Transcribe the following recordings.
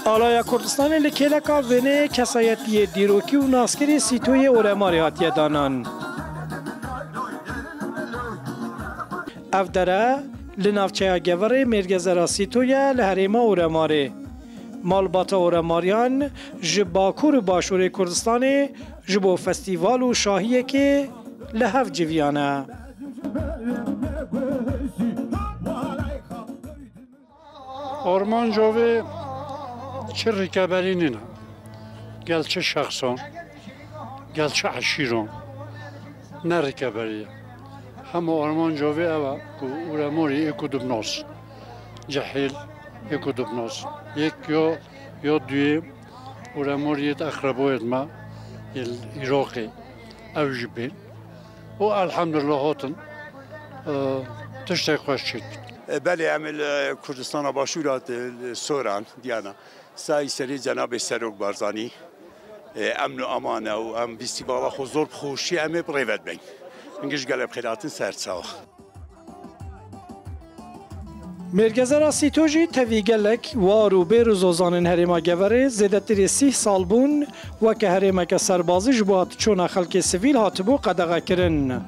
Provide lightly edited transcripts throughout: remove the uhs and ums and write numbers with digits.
آلای کردستان لکیلکا ونه کسایتی دیروکی و ناسکری سیتوی اورماری هاتیه دانان. اف دره لنافچه گوره مرگزرا سیتوی لحریما اورماری. مالباتا اورماریان جباکور باشور کردستان جبو فستیوال و شاهیه که لحف جویانه. آرمان جاوه چه ریکبری نینه گل چه شخصان گل چه عشیران نه ریکبریه همه آرمان جاوه اوه که اورماری اکو دبناس جحیل اکو دبناس یک یا دوی اورماریت اخربایت ما العراقی او جبین و الحمدلله هاتن تشتاق خوش شد. بله عمل کردستان باشورات سوران دیانا سعی سری جناب سروک بارزانی امن و امانه و ام فستیوال خزور خوشی ام پریوت بین انگیش قلب خیراتن سرساو مرگزرا سیتوجی تویگلک وارو بیروزوزان هریما گوره زیدتری 30 سال بون و که هریما که سربازی جبات چون خلک سویل هاتبو قدغه کرن.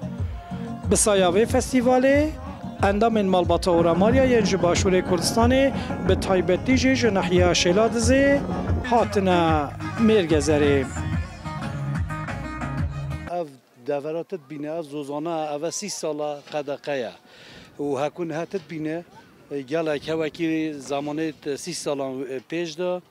بسایاوی فستیواله اندام مالباتا اورماریا ینج باشور کردستان به تایبتی جه نحیه شلادزه هاتنا مرگزره. اف دوراتت بینه زوزانه او 30 ساله قدقه و هکون هاتت بینه گله که وکی زمانه 30 سال پیش ده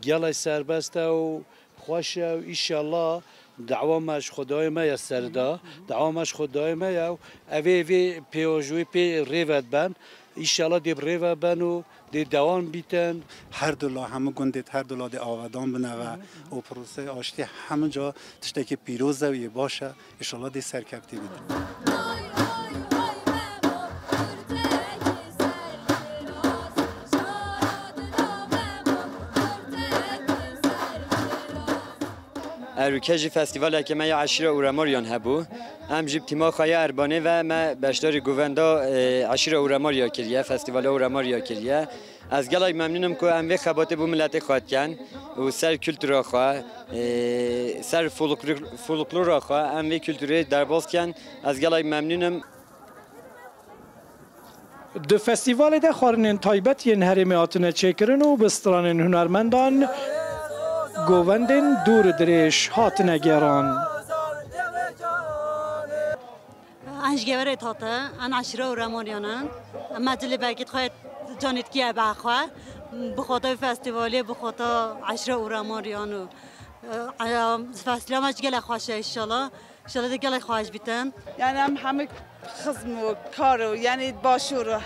گله سربسته و خوش و ایشالله دعوامش خدای ما یسر ده دعوامش خدای ما یا اوی پیوجوی پی ریوت بن ایشالله دیب ریوت بن و دی دوام بیتن هر دولا همه گندت هر دولا دی آوادان بنوه و پروسه آشتی همه جا تشتکی پیروزه و باشه ایشالله دی سرکبتی بیتن. اروکجی فستیوال که ما عشیر اورماریان هبو هم جیب تیما خای اربانه و ما بشدار گووندا عشیر اورماریا کریه فستیوال اورماریا کریه از گلای ممنونم که هم خبات بو ملت خواهد کن و سر کلتور خواه سر فولکلور خواه هم کلتوری درباز کن از گلای ممنونم. دو فستیوال ده خارنین تایبت ین هرمی آتنه چکرن و بستران هنرمندان گووندن دور درش هاتنه گران. انج گوره تاته ان عشره اورماریانن مجله برگیت خواهد جانیت کیه بخواه بخاطر فستیوالی بخاطر عشره اورماریانو فستیوال مج گله خوشه انشالله انشالله گله خواهش بیتن یعنی هم همه خزم و کارو یعنی باشور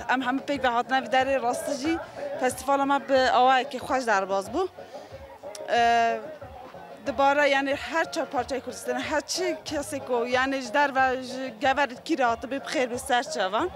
همه پیک به هاتنه در راستجی فستیوال ما به آوای که خوش در باز بو دوباره یعنی هر چه پارچه کردستان هر چی کسی کو یعنی در و گورد کی رات به بخیر به سر چوان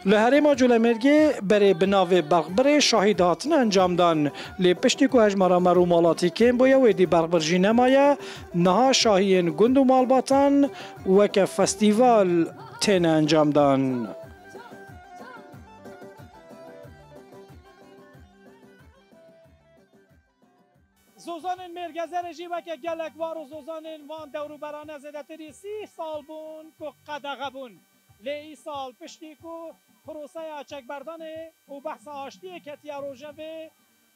لهرما جلمرگی برای بناو برقبر شاهد هاتن انجام دان لی پشتی که هجمارا مرومالاتی کن بایا ویدی برقبرجی نمایه نها شاهین گند و مالباتان و که فستیوال تین انجام دان. زوزان مرگزر جی و که گلک وارو زوزان وان دورو برانه زدتری 30 سال بون که قدغه بون لی ای سال پشتی که پروسه چک بردانه و بحث آشتی کتیا روژه به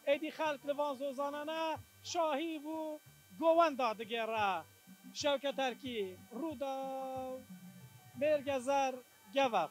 ایدی خلق لوان زوزانانه شاهی و گوان دادگه را شوکت ترکی رودا مرگزر گوه